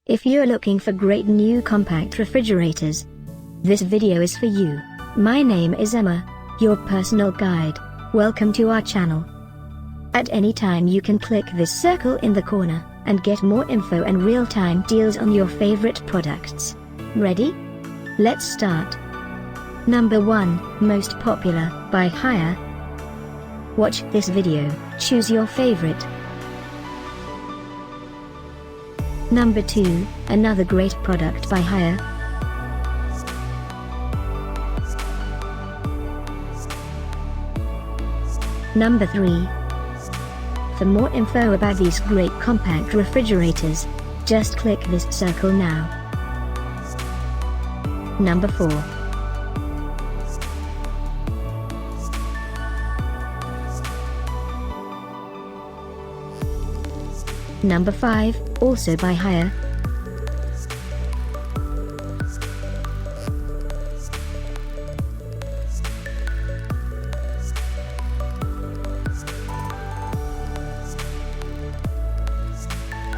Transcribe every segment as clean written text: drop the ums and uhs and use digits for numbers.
If you're looking for great new compact refrigerators, this video is for you. My name is Emma, your personal guide. Welcome to our channel. At any time you can click this circle in the corner, and get more info and real-time deals on your favorite products. Ready? Let's start. Number 1, most popular, by hire. Watch this video, choose your favorite. Number 2, another great product by hire. Number 3. For more info about these great compact refrigerators, just click this circle now. Number 4. Number 5, also by hire.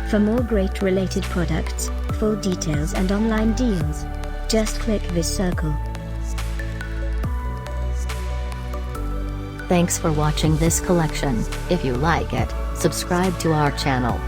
For more great related products, full details and online deals, just click this circle. Thanks for watching this collection. If you like it, subscribe to our channel.